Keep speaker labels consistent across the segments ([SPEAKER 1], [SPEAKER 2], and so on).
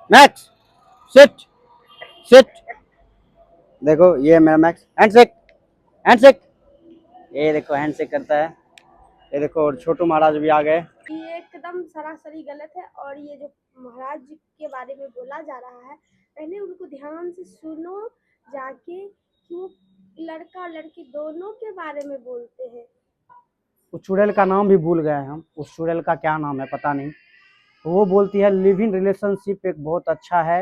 [SPEAKER 1] Max sit sit. देखो ये है मेरा मैक्स, हैंडशेक हैंडशेक। ये देखो हैंडशेक करता है। ये देखो और छोटू महाराज भी आ गए।
[SPEAKER 2] ये एकदम सरासरी गलत है और ये जो महाराज जी के बारे में बोला जा रहा है पहले उनको ध्यान से सुनो जाके कि वो लड़का और लड़की दोनों के बारे में बोलते हैं।
[SPEAKER 1] उस चुड़ैल का नाम भी भूल गए हम, उस चुड़ैल का क्या नाम है पता नहीं। तो वो बोलती है लिव इन रिलेशनशिप एक बहुत अच्छा है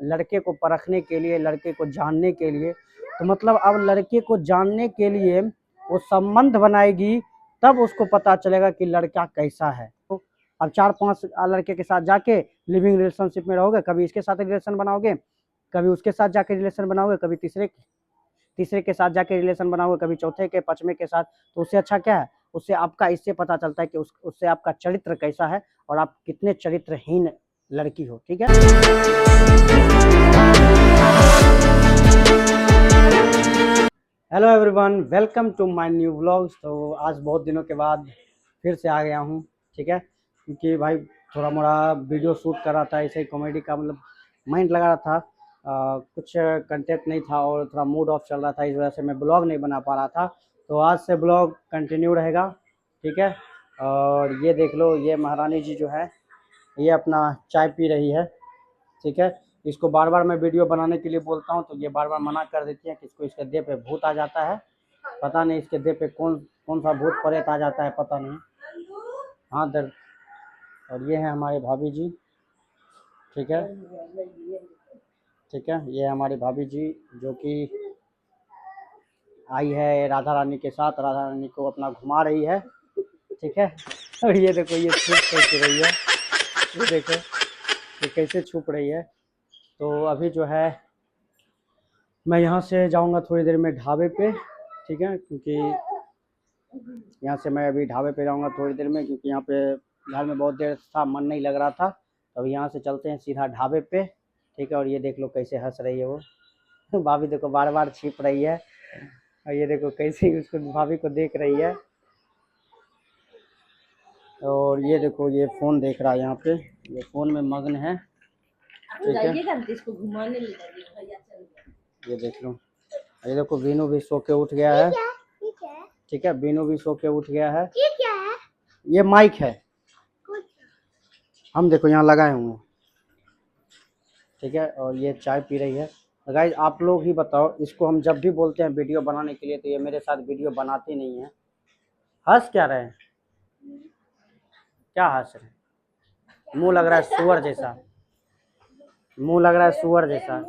[SPEAKER 1] लड़के को परखने के लिए, लड़के को जानने के लिए। तो मतलब अब लड़के को जानने के लिए वो संबंध बनाएगी, तब उसको पता चलेगा कि लड़का कैसा है। तो अब 4-5 लड़के के साथ जाके लिविंग रिलेशनशिप में रहोगे, कभी इसके साथ रिलेशन बनाओगे, कभी उसके साथ जाके रिलेशन बनाओगे, कभी तीसरे तीसरे के साथ जाके रिलेशन बनाओगे, कभी चौथे के पांचवें के साथ। तो उससे अच्छा क्या है, उससे आपका इससे पता चलता है कि उससे आपका चरित्र कैसा है और आप कितने चरित्रहीन लड़की हो। ठीक है। Hello everyone, welcome to my new vlogs. तो आज बहुत दिनों के बाद फिर से आ गया हूँ। ठीक है, क्योंकि भाई थोड़ा मोड़ा वीडियो शूट कर रहा था, ऐसे ही कॉमेडी का मतलब माइंड लगा रहा था। कुछ कंटेंट नहीं था और थोड़ा मूड ऑफ चल रहा था, इस वजह से मैं ब्लॉग नहीं बना पा रहा था। तो आज से ब्लॉग कंटिन्यू रहेगा। ठीक है। और ये देख लो, ये महारानी जी जो है ये अपना चाय पी रही है। ठीक है। इसको बार बार मैं वीडियो बनाने के लिए बोलता हूँ तो ये बार बार मना कर देती है कि इसको इसके देह पे भूत आ जाता है। पता नहीं इसके देह पे कौन कौन सा भूत प्रेत आ जाता है, पता नहीं। हाँ दर्द। और ये है हमारे भाभी जी। ठीक है। ठीक है, ये हमारी भाभी जी जो कि आई है राधा रानी के साथ, राधा रानी को अपना घुमा रही है। ठीक है। और ये देखो ये छुप कैसे रही है, ये देखो ये कैसे छुप रही है। तो अभी जो है मैं यहाँ से जाऊँगा थोड़ी देर में ढाबे पे। ठीक है, क्योंकि यहाँ से मैं अभी ढाबे पे जाऊँगा थोड़ी देर में, क्योंकि यहाँ पे घर में बहुत देर था, मन नहीं लग रहा था। तो अभी यहाँ से चलते हैं सीधा ढाबे पे। ठीक है। और ये देख लो कैसे हंस रही है वो भाभी देखो बार बार छिप रही है। और ये देखो कैसे उसको भाभी को देख रही है। और ये देखो ये फ़ोन देख रहा है यहाँ पे, ये फ़ोन में मग्न है। ठीक है, ये देख लो। ये देखो बीनू भी सो के उठ गया है। ठीक है, बीनू भी सो के उठ गया है। ये क्या है? ये माइक है, हम देखो यहाँ लगाए हुए हैं। ठीक है। और ये चाय पी रही है। गाइस आप लोग ही बताओ, इसको हम जब भी बोलते हैं वीडियो बनाने के लिए तो ये मेरे साथ वीडियो बनाती नहीं है। हंस क्या रहे हैं, क्या हंस रहे हैं? मुंह लग रहा है सुअर जैसा, मुंह लग रहा है सुअर जैसा।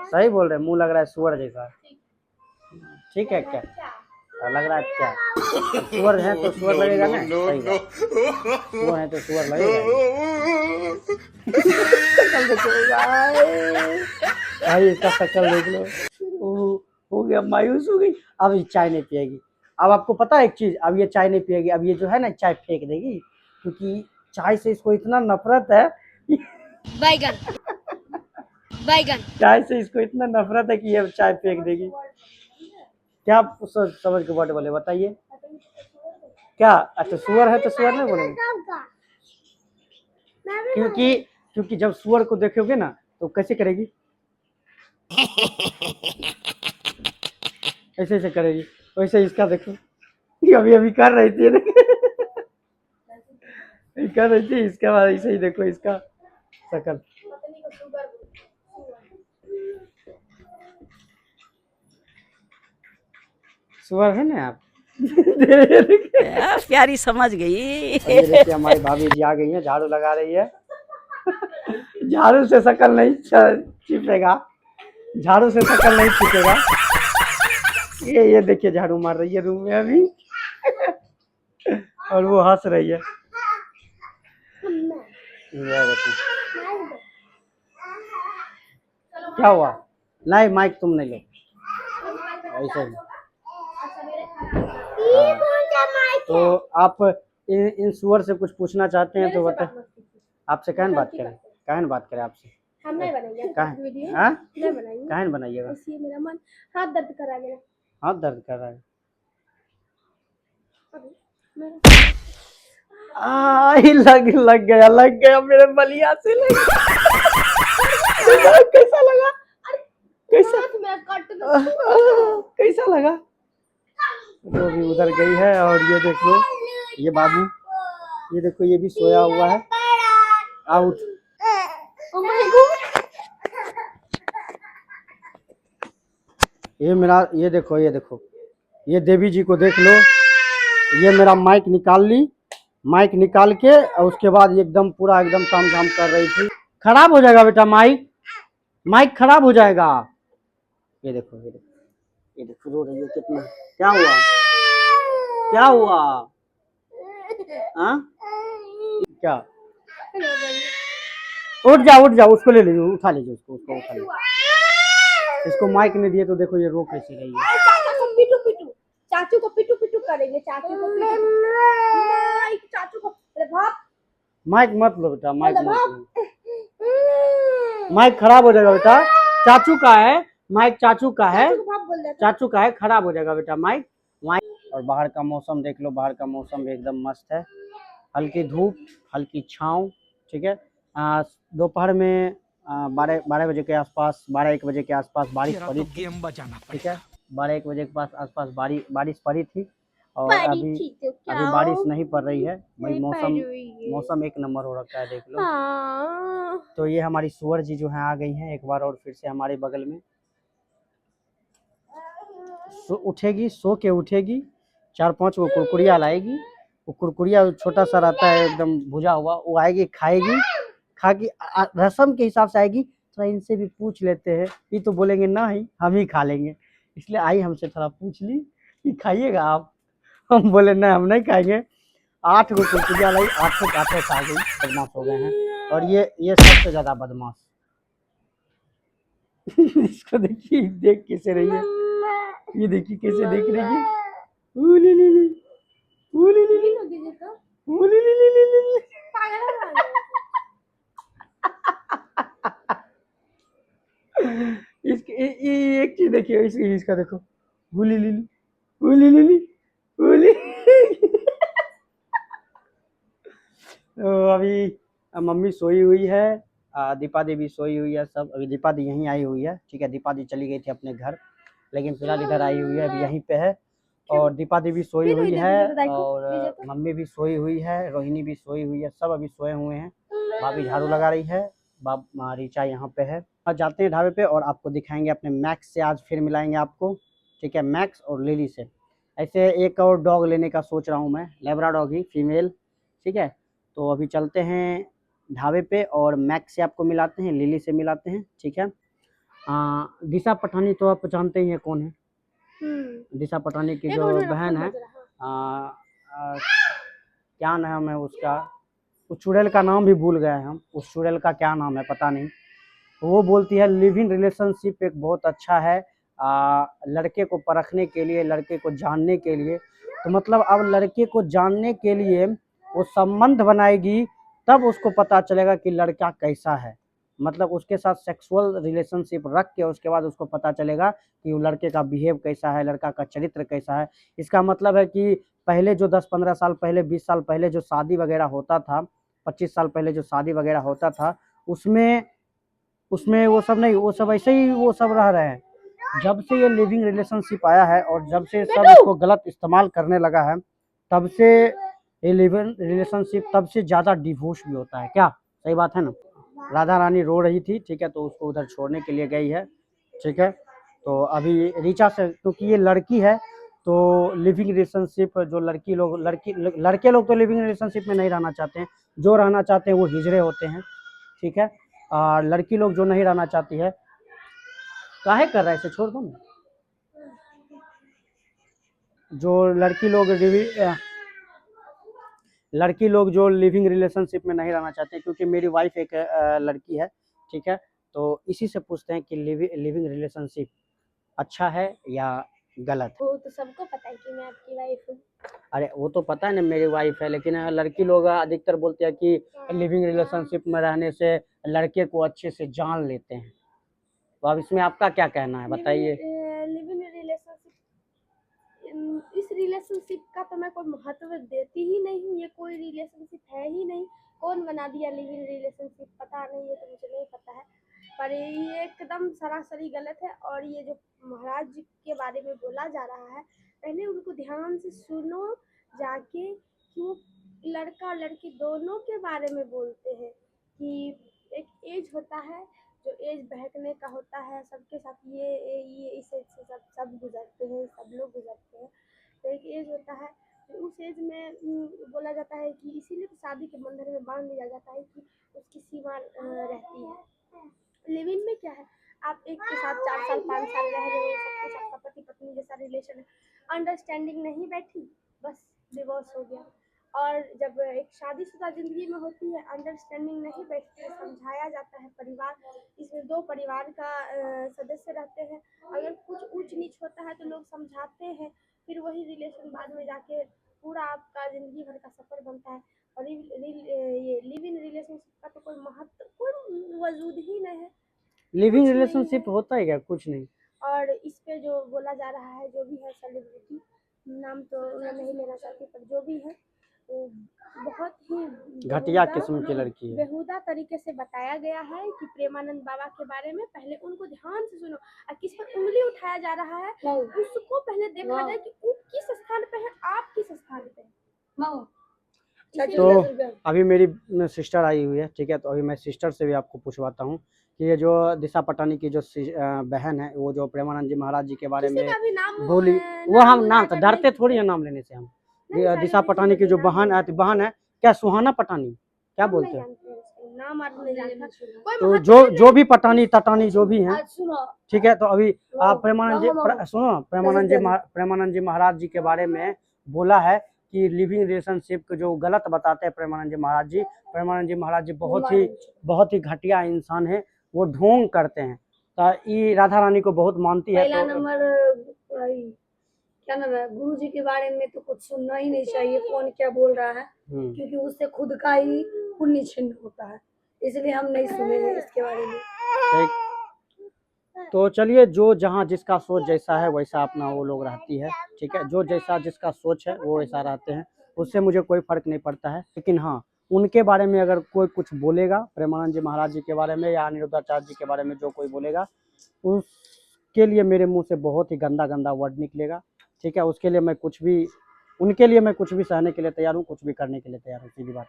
[SPEAKER 1] सही बोल रहे हैं, मुंह लग रहा है सुअर जैसा। ठीक है क्या लग रहा है क्या? सुअर है तो सुअर लगेगा ना, सही बात। सुअर है तो सुअर लगेगा। शक्ल देखो भाई, इसका शक्ल देख लो। हो गया, मायूस हो गई। अब ये चाय नहीं पिएगी। अब आपको पता है एक चीज, अब ये चाय नहीं पिएगी, अब ये जो है ना चाय फेंक देगी, क्योंकि चाय से इसको इतना नफरत है। बैगन बैगन चाय से इसको इतना नफरत है कि ये चाय फेंक देगी। क्या आप समझ के वर्ड बोले बताइए क्या? अच्छा सुअर है तो सुअर नहीं बोलेंगे, क्योंकि क्योंकि जब सुअर को देखोगे ना तो कैसे करेगी, ऐसे ऐसे करेगी। वैसे इसका देखो, ये अभी अभी कर रही थी कर रही थी, इसके बाद ऐसे ही देखो इसका शक्ल। सुअर है ना आप
[SPEAKER 3] प्यारी समझ गई।
[SPEAKER 1] ये देखिए हमारी भाभी जी आ गई है, झाड़ू लगा रही है। झाड़ू से शक्ल नहीं छिपेगा, झाड़ू से शक्ल नहीं छिपेगा। ये देखिए झाड़ू मार रही है रूम में अभी और वो हंस रही है। क्या हुआ? नहीं माइक तुम नहीं लो, ऐसे ही। हाँ। तो आप इन सुअर से कुछ पूछना चाहते हैं तो बता। आपसे कहन बात करें, कहन बात करें आपसे।
[SPEAKER 2] हम नहीं बनाएंगे वीडियो,
[SPEAKER 1] हाँ
[SPEAKER 2] नहीं बनाएंगे।
[SPEAKER 1] कहन बनाइएगा,
[SPEAKER 2] इसलिए मेरा मन हाथ दर्द करा गया।
[SPEAKER 1] हाथ दर्द कर रहा है। लग गया मेरे बलिया से लग गया। कैसा लगा? कैसा
[SPEAKER 2] हाथ में कट
[SPEAKER 1] कैसा लगा? तो अभी उधर गई है और ये देख लो, ये बाबू, ये देखो ये भी सोया हुआ है। आउट।
[SPEAKER 2] Oh my God.
[SPEAKER 1] ये मेरा, ये देखो, ये देखो, ये देवी जी को देख लो। ये मेरा माइक निकाल ली, माइक निकाल के और उसके बाद एकदम पूरा एकदम काम झाम कर रही थी। खराब हो जाएगा बेटा माइक, माइक खराब हो जाएगा। ये देखो, ये देखो, ये देखो रो रही है कितना। क्या हुआ? क्या हुआ? हाँ क्या? उठ जा, उठ जा, उसको ले लीजिए, उठा लीजिए उसको, उसको उठा लीजिए। इसको माइक नहीं दिए तो देखो ये रो कैसे रही है।
[SPEAKER 2] चाचू को पिटू पिटू करेंगे, चाचू को पिटू। माइक चाचू को, अरे भाप।
[SPEAKER 1] माइक मत लो बेटा, माइक मत लो, माइक खराब हो जाएगा बेटा। चाचू का है माइक, चाचू का है,
[SPEAKER 2] चाचू को भाप बोल देता।
[SPEAKER 1] चाचू का है, खराब हो जाएगा बेटा माइक। माइक। और बाहर का मौसम देख लो, बाहर का मौसम भी एकदम मस्त है। हल्की धूप, हल्की छाँव, ठीक है। दोपहर में 12 बजे के आसपास, 12-1 बजे के आसपास बारिश पड़ी थी, ठीक है। 12-1 बजे के पास आसपास बारिश पड़ी थी और अभी बारिश नहीं पड़ रही है भाई। मौसम एक नंबर हो रखा है, देख लो। तो ये हमारी सुअर जी जो है आ गई हैं एक बार और फिर से हमारे बगल में। उठेगी, सो के उठेगी, 4-5 वो कुरकुरिया लाएगी। वो कुरकुरिया छोटा सा रहता है एकदम भुजा हुआ, वो आएगी खाएगी, खा के रस्म के हिसाब से आएगी। थोड़ा इनसे भी पूछ लेते हैं, ये तो बोलेंगे नहीं हम ही खा लेंगे, इसलिए आई हमसे थोड़ा पूछ ली कि खाइएगा आप। हम बोले नहीं हम नहीं खाएंगे। 8 गो कुरकुरिया लाई, 8 खा गई, बदमाश हो गए हैं। और ये सबसे ज्यादा बदमाश। इसको देखिए, देख कैसे रही है, ये देखिए कैसे देख रही है। उली ली ली, उली ली ली, उली ली ली ली ली ली। इसके एक चीज देखिए, इसका देखो, उली ली ली, उली ली ली, उली। तो अभी मम्मी सोई हुई है, दीपा दी भी सोई हुई है सब। अभी दीपा दी यहीं आई हुई है, ठीक है। दीपा दी चली गई थी अपने घर, लेकिन फिलहाल इधर आई हुई है, अभी यहीं पे है। और दीपा दी भी सोई हुई है और मम्मी भी सोई हुई है, रोहिणी भी सोई हुई है, सब अभी सोए हुए हैं। भाभी झाड़ू लगा रही है, रीचा यहाँ पे है। आज जाते हैं ढाबे पे और आपको दिखाएंगे अपने मैक्स से, आज फिर मिलाएंगे आपको, ठीक है। मैक्स और लिली से। ऐसे एक और डॉग लेने का सोच रहा हूँ मैं, लेब्राडॉग ही, फीमेल, ठीक है। तो अभी चलते हैं ढाबे पे और मैक्स से आपको मिलाते हैं, लिली से मिलाते हैं, ठीक है। दिशा पठानी तो आप जानते ही हैं कौन है। दिशा पठानी की जो बहन है, क्या नाम है उसका, उस चुड़ैल का नाम भी भूल गए हम, उस चुड़ैल का क्या नाम है पता नहीं। वो बोलती है लिविंग रिलेशनशिप एक बहुत अच्छा है लड़के को परखने के लिए, लड़के को जानने के लिए। तो मतलब अब लड़के को जानने के लिए वो संबंध बनाएगी, तब उसको पता चलेगा कि लड़का कैसा है। मतलब उसके साथ सेक्सुअल रिलेशनशिप रख के उसके बाद उसको पता चलेगा कि वो लड़के का बिहेव कैसा है, लड़का का चरित्र कैसा है। इसका मतलब है कि पहले जो 10-15 साल पहले, 20 साल पहले जो शादी वगैरह होता था, 25 साल पहले जो शादी वगैरह होता था, उसमें वो सब नहीं, वो सब ऐसे ही वो सब रह रहे हैं। जब से ये लिविंग रिलेशनशिप आया है और जब से सब इसको गलत इस्तेमाल करने लगा है, तब से ये लिविंग रिलेशनशिप, तब से ज़्यादा डिवोर्स भी होता है। क्या सही बात है ना? राधा रानी रो रही थी, ठीक है, तो उसको उधर छोड़ने के लिए गई है, ठीक है। तो अभी रीचा से, क्योंकि ये लड़की है तो लिविंग रिलेशनशिप, जो लड़के लोग तो लिविंग रिलेशनशिप में नहीं रहना चाहते हैं, जो रहना चाहते हैं वो हिजड़े होते हैं, ठीक है। और लड़की लोग जो नहीं रहना चाहती है, काहे कर रहा है, इसे छोड़ दो ना। जो लड़की लोग जो लिविंग रिलेशनशिप में नहीं रहना चाहते हैं, क्योंकि मेरी वाइफ एक लड़की है, ठीक है। तो इसी से पूछते हैं कि लिविंग रिलेशनशिप अच्छा है या गलत है।
[SPEAKER 2] वो तो सबको पता है कि मैं आपकी वाइफ हूँ।
[SPEAKER 1] अरे वो तो पता है ना मेरी वाइफ है, लेकिन लड़की लोग अधिकतर बोलते हैं कि लिविंग रिलेशनशिप में रहने से लड़के को अच्छे से जान लेते हैं। तो अब इसमें आपका क्या कहना है बताइए।
[SPEAKER 2] लिविंग रिलेशनशिप, इस रिलेशनशिप का का तो मैं कोई महत्व देती ही नहीं हूँ, ये कोई रिलेशनशिप है ही नहीं। कौन बना दिया लिव इन रिलेशनशिप पता नहीं, ये तो मुझे नहीं पता है, पर ये एकदम सरासरी गलत है। और ये जो महाराज जी के बारे में बोला जा रहा है, पहले उनको ध्यान से सुनो जाके कि वो लड़का और लड़की दोनों के बारे में बोलते हैं कि एक एज होता है जो एज बहकने का होता है, सबके साथ ये इस एज से सब गुजरते हैं, सब लोग गुजरते हैं। तो एक एज होता है, तो उस एज में बोला जाता है कि इसीलिए तो शादी के बंधन में बांध दिया जाता है कि उसकी सीमा रहती है। लिव इन में क्या है, आप एक के साथ 4 साल 5 साल रह रहे हो, सब कुछ आपका पति पत्नी जैसा रिलेशन है, अंडरस्टैंडिंग नहीं बैठी, बस डिवोर्स हो गया। और जब एक शादीशुदा ज़िंदगी में होती है, अंडरस्टैंडिंग नहीं बैठती है, समझाया जाता है परिवार, इसमें 2 परिवार का सदस्य रहते हैं, अगर कुछ ऊंच नीच होता है तो लोग समझाते हैं, फिर वही रिलेशन बाद में जाके पूरा आपका ज़िंदगी भर का सफ़र बनता है। और ये लिव इन रिलेशनशिप का तो कोई महत्व, कोई वजूद ही नहीं है,
[SPEAKER 1] लिविंग
[SPEAKER 2] कुछ नहीं
[SPEAKER 1] रिलेशनशिप
[SPEAKER 2] है।
[SPEAKER 1] होता है क्या? कुछ नहीं।
[SPEAKER 2] और इस पे जो बोला जा रहा है, जो भी है सेलिब्रिटी, नाम तो मैं नहीं लेना चाहती, पर जो भी है वो बहुत ही
[SPEAKER 1] घटिया किस्म की लड़की है।
[SPEAKER 2] बेहुदा तरीके से बताया गया है कि प्रेमानंद बाबा के बारे में। पहले उनको ध्यान से सुनो, और किस पर उंगली उठाया जा रहा है उसको पहले देखा जाए कि वो किस स्थान पे है, आप किस स्थान पे है।
[SPEAKER 1] तो अभी मेरी सिस्टर आई हुई है, ठीक है, तो अभी मैं सिस्टर से भी आपको पूछवाता हूँ कि ये जो दिशा पटानी की जो बहन है, वो जो प्रेमानंद जी महाराज जी के बारे
[SPEAKER 2] किसी
[SPEAKER 1] में
[SPEAKER 2] का भी नाम
[SPEAKER 1] बोली, वो हम नाम तो डरते थोड़ी है नाम लेने से हम। दिशा पटानी की जो बहन है क्या, सुहाना पटानी क्या बोलते हैं,
[SPEAKER 2] नाम आदमी नहीं जानता, कोई
[SPEAKER 1] तो
[SPEAKER 2] महत्व
[SPEAKER 1] जो भी पटानी तटानी जो भी है,
[SPEAKER 2] सुनो,
[SPEAKER 1] ठीक है। तो अभी आप सुनो, प्रेमानंद जी महाराज जी के बारे में बोला है कि लिविंग रिलेशनशिप जो गलत बताते हैं प्रेमानंद जी महाराज जी बहुत ही घटिया इंसान है, वो ढोंग करते हैं। तो ये राधा रानी को बहुत मानती है।
[SPEAKER 2] पहला
[SPEAKER 1] तो
[SPEAKER 2] नंबर क्या नाम है, गुरु जी के बारे में तो कुछ सुनना ही नहीं चाहिए, कौन क्या बोल रहा है, क्योंकि उससे खुद का ही पुण्य छिन्न होता है, इसलिए हम नहीं सुनेंगे इसके बारे में।
[SPEAKER 1] ठीक, तो चलिए, जो जहाँ जिसका सोच जैसा है वैसा अपना वो लोग रहती है, ठीक है, जो जैसा जिसका सोच है वो वैसा रहते हैं, उससे मुझे कोई फर्क नहीं पड़ता है। लेकिन हाँ, उनके बारे में अगर कोई कुछ बोलेगा, प्रेमानंद जी महाराज जी के बारे में या अनिरुद्धाचार्य जी के बारे में जो कोई बोलेगा, उसके लिए मेरे मुंह से बहुत ही गंदा गंदा वर्ड निकलेगा, ठीक है। उसके लिए मैं कुछ भी, उनके लिए मैं कुछ भी सहने के लिए तैयार हूँ, कुछ भी करने के लिए तैयार हूँ, सीधी बात।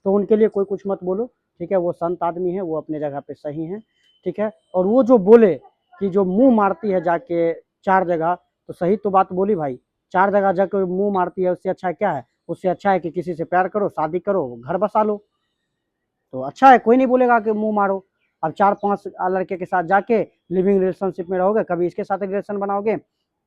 [SPEAKER 1] तो उनके लिए कोई कुछ मत बोलो, ठीक है। वो संत आदमी है, वो अपने जगह पे सही है, ठीक है। और वो जो बोले कि जो मुंह मारती है जाके 4 जगह, तो सही तो बात बोली भाई। 4 जगह जाके मुंह मारती है, उससे अच्छा क्या है? उससे अच्छा है कि किसी से प्यार करो, शादी करो, घर बसा लो, तो अच्छा है। कोई नहीं बोलेगा कि मुंह मारो। अब 4-5 लड़के के साथ जाके लिविंग रिलेशनशिप में रहोगे, कभी इसके साथ रिलेशन बनाओगे,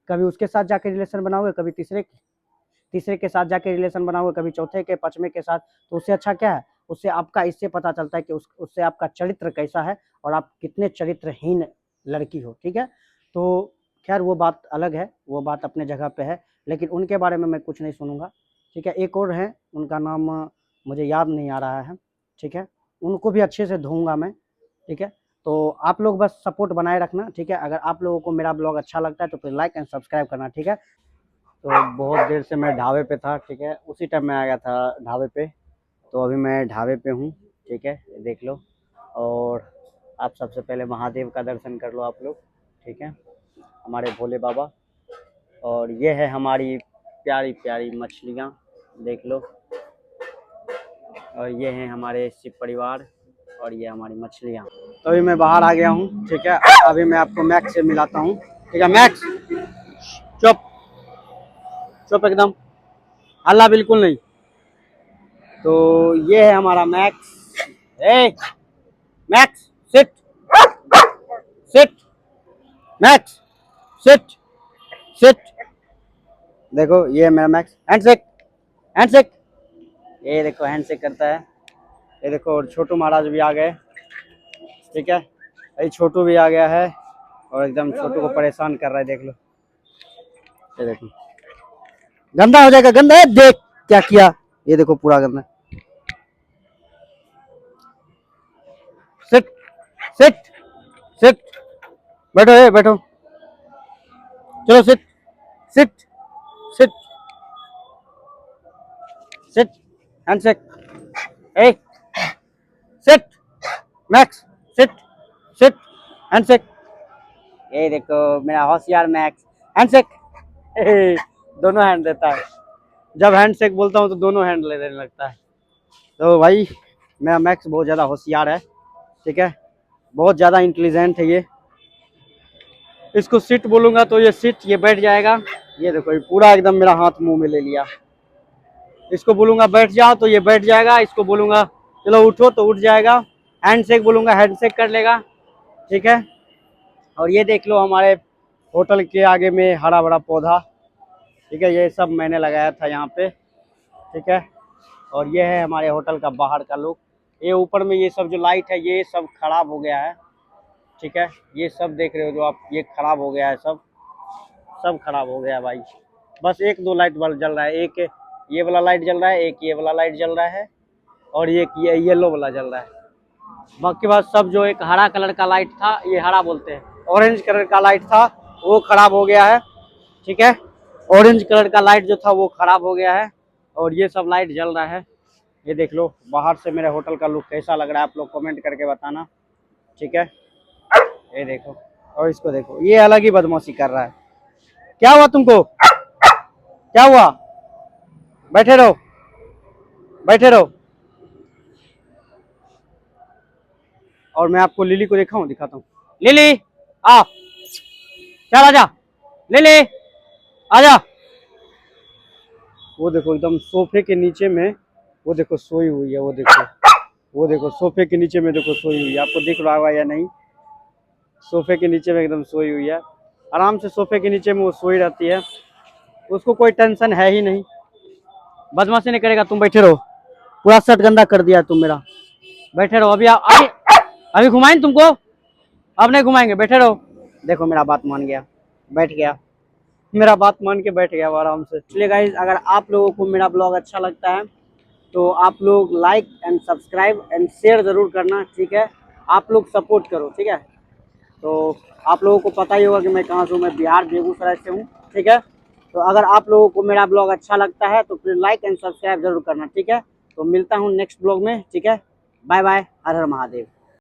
[SPEAKER 1] कभी उसके साथ जाके रिलेशन बनाओगे, कभी तीसरे के साथ जाके रिलेशन बनाओगे, कभी चौथे के पांचवें के साथ, तो उससे अच्छा क्या है? उससे आपका इससे पता चलता है कि उससे आपका चरित्र कैसा है और आप कितने चरित्रहीन लड़की हो, ठीक है। तो खैर वो बात अलग है, वो बात अपने जगह पे है, लेकिन उनके बारे में मैं कुछ नहीं सुनूंगा, ठीक है। एक और है, उनका नाम मुझे याद नहीं आ रहा है, ठीक है, उनको भी अच्छे से धोऊंगा मैं, ठीक है। तो आप लोग बस सपोर्ट बनाए रखना, ठीक है। अगर आप लोगों को मेरा ब्लॉग अच्छा लगता है तो फिर लाइक एंड सब्सक्राइब करना, ठीक है। तो बहुत देर से मैं ढाबे पे था, ठीक है, उसी टाइम मैं आ गया था ढाबे पे, तो अभी मैं ढाबे पे हूँ, ठीक है, देख लो। और आप सबसे पहले महादेव का दर्शन कर लो आप लोग, ठीक है, हमारे भोले बाबा। और ये है हमारी प्यारी प्यारी मछलियाँ, देख लो। और ये हैं हमारे शिव परिवार, और ये हमारी मछलियाँ। तो अभी मैं बाहर आ गया हूँ, ठीक है। अभी मैं आपको मैक्स से मिलाता हूँ, ठीक है। मैक्स चुप चुप एकदम, हल्ला बिल्कुल नहीं। तो ये है हमारा मैक्स। ए Max sit sit, Max sit sit. देखो ये है मेरा मैक्स, हैंडशेक हैंडशेक, ये देखो हैंडशेक करता है, ये देखो। और छोटू महाराज भी आ गए, ठीक है, ये छोटू भी आ गया है और एकदम छोटू को परेशान कर रहा है, देख लो, ये देखो। गंदा हो जाएगा, गंदा है, देख क्या किया, ये देखो पूरा गंदा। सिट सिट सिट, बैठो, बैठो, चलो sit sit sit. Sit, handshake, ए sit, Max sit, sit, handshake. ये देखो मेरा होशियार मैक्स, हैंडशेक। दोनों हैंड देता है, जब हैंडशेक बोलता हूँ तो दोनों हैंड लेने लगता है। तो भाई मेरा मैक्स बहुत ज़्यादा होशियार है, ठीक है, बहुत ज़्यादा इंटेलिजेंट है ये। इसको सिट बोलूँगा तो ये सिट, ये बैठ जाएगा। ये देखो ये पूरा एकदम मेरा हाथ मुंह में ले लिया। इसको बोलूँगा बैठ जाओ तो ये बैठ जाएगा, इसको बोलूँगा चलो उठो तो उठ जाएगा, हैंडशेक बोलूँगा हैंडशेक कर लेगा, ठीक है। और ये देख लो हमारे होटल के आगे में हरा भरा पौधा, ठीक है, ये सब मैंने लगाया था यहाँ पे, ठीक है। और ये है हमारे होटल का बाहर का लुक। ये ऊपर में ये सब जो लाइट है ये सब खराब हो गया है, ठीक है, ये सब देख रहे हो जो आप, ये खराब हो गया है, सब खराब हो गया भाई। बस एक दो लाइट बल्ब जल रहा है, एक ये वाला लाइट जल रहा है, एक ये वाला लाइट जल रहा है, और एक ये येलो वाला जल रहा है। बाकी बात सब जो एक हरा कलर का लाइट था, ये हरा बोलते हैं, ऑरेंज कलर का लाइट था वो खराब हो गया है, ठीक है। ऑरेंज कलर का लाइट जो था वो खराब हो गया है, और ये सब लाइट जल रहा है। ये देख लो बाहर से मेरे होटल का लुक कैसा लग रहा है, आप लोग कमेंट करके बताना, ठीक है। ये देखो, और इसको देखो, ये अलग ही बदमाशी कर रहा है। क्या हुआ तुमको, क्या हुआ, बैठे रहो, बैठे रहो। और मैं आपको लिली को दिखाता हूँ। लिली आ, चल आजा, लिली आजा। वो देखो एकदम सोफे के नीचे में, वो देखो सोई हुई है, वो देखो सोफे के नीचे में देखो सोई हुई है, आपको दिख रहा होगा या नहीं। सोफे के नीचे में एकदम सोई हुई है, आराम से सोफे के नीचे में वो सोई रहती है, उसको कोई टेंशन है ही नहीं, बदमाशी नहीं करेगा। तुम बैठे रहो, पूरा शर्ट गंदा कर दिया तुम मेरा, बैठे रहो। अभी घुमाएं तुमको, अब नहीं घुमाएंगे, बैठे रहो। देखो मेरा बात मान गया, बैठ गया, मेरा बात मान के बैठ गया वो आराम से। इसलिए गाइस अगर आप लोगों को मेरा ब्लॉग अच्छा लगता है तो आप लोग like and subscribe and share ज़रूर करना, ठीक है। आप लोग सपोर्ट करो, ठीक है। तो आप लोगों को पता ही होगा कि मैं कहाँ से हूँ, मैं बिहार बेगूसराय से हूँ, ठीक है। तो अगर आप लोगों को मेरा ब्लॉग अच्छा लगता है तो फिर लाइक एंड सब्सक्राइब जरूर करना, ठीक है। तो मिलता हूँ नेक्स्ट ब्लॉग में, ठीक है। बाय बाय, हर हर महादेव।